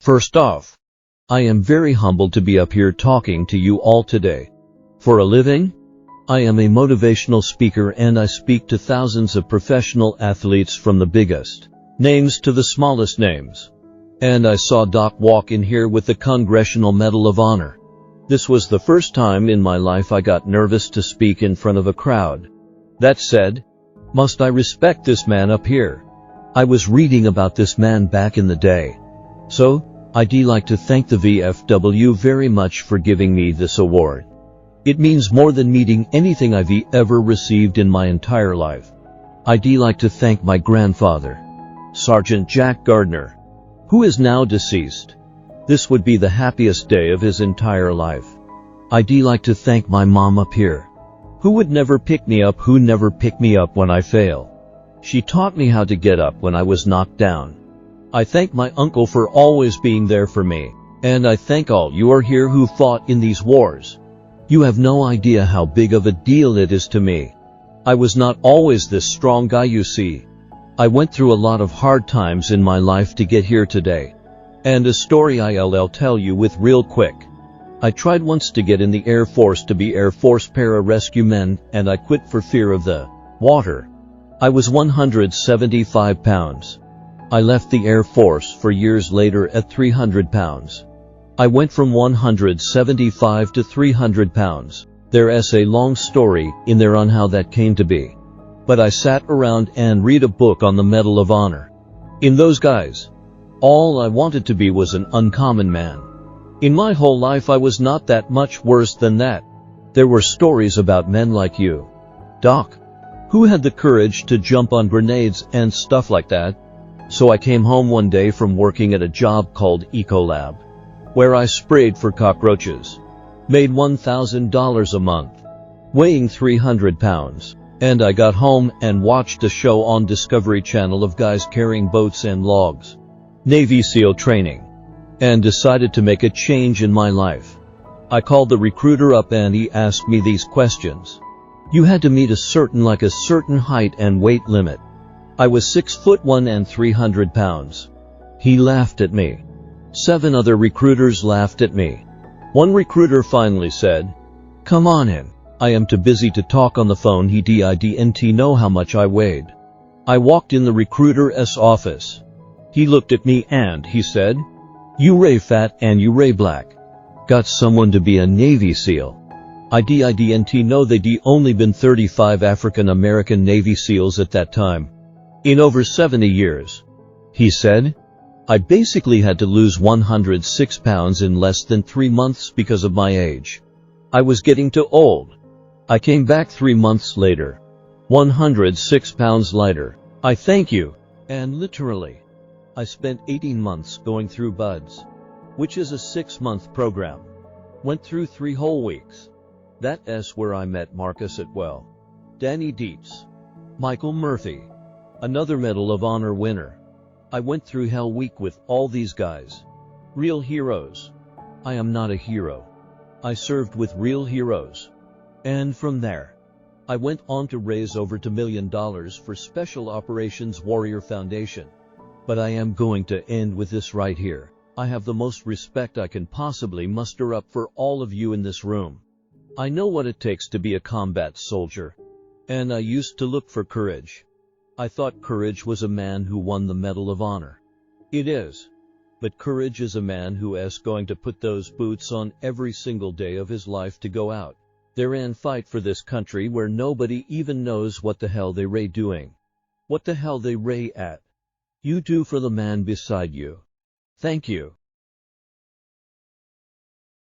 First off, I am very humbled to be up here talking to you all today. For a living, I am a motivational speaker and I speak to thousands of professional athletes from the biggest names to the smallest names. And I saw Doc walk in here with the Congressional Medal of Honor. This was the first time in my life I got nervous to speak in front of a crowd. That said, must I respect this man up here? I was reading about this man back in the day. So, I'd like to thank the VFW very much for giving me this award. It means more than meeting anything I've ever received in my entire life. I'd like to thank my grandfather, Sergeant Jack Gardner, who is now deceased. This would be the happiest day of his entire life. I'd like to thank my mom up here, who would never pick me up, who never picked me up when I fail. She taught me how to get up when I was knocked down. I thank my uncle for always being there for me, and I thank all you are here who fought in these wars. You have no idea how big of a deal it is to me. I was not always this strong guy you see. I went through a lot of hard times in my life to get here today. And a story I'll tell you with real quick. I tried once to get in the Air Force to be Air Force Para-Rescue Men, and I quit for fear of the water. I was 175 pounds. I left the Air Force for years later at 300 pounds. I went from 175 to 300 pounds. There's a long story in there on how that came to be. But I sat around and read a book on the Medal of Honor. In those guys, all I wanted to be was an uncommon man. In my whole life I was not that much worse than that. There were stories about men like you, Doc, who had the courage to jump on grenades and stuff like that. So I came home one day from working at a job called Ecolab, where I sprayed for cockroaches, made $1,000 a month, weighing 300 pounds, and I got home and watched a show on Discovery Channel of guys carrying boats and logs, Navy SEAL training, and decided to make a change in my life. I called the recruiter up and he asked me these questions. You had to meet a certain height and weight limit. I was 6'1" and 300 pounds. He laughed at me. 7 other recruiters laughed at me. One recruiter finally said, "Come on in. I am too busy to talk on the phone. He didn't know how much I weighed." I walked in the recruiter's office. He looked at me and he said, "You ray fat and you ray black. Got someone to be a Navy SEAL." I didn't know they'd only been 35 African American Navy SEALs at that time. In over 70 years. He said, I basically had to lose 106 pounds in less than 3 months because of my age. I was getting too old. I came back 3 months later, 106 pounds lighter. I thank you. And literally, I spent 18 months going through BUDS, which is a 6-month program. Went through 3 whole weeks. That's where I met Marcus Atwell, Danny Dietz, Michael Murphy, another Medal of Honor winner. I went through Hell Week with all these guys. Real heroes. I am not a hero. I served with real heroes. And from there, I went on to raise over $2 million for Special Operations Warrior Foundation. But I am going to end with this right here. I have the most respect I can possibly muster up for all of you in this room. I know what it takes to be a combat soldier. And I used to look for courage. I thought courage was a man who won the Medal of Honor. It is. But courage is a man who is going to put those boots on every single day of his life to go out there and fight for this country where nobody even knows what the hell they ray doing. What the hell they ray at. You do for the man beside you. Thank you.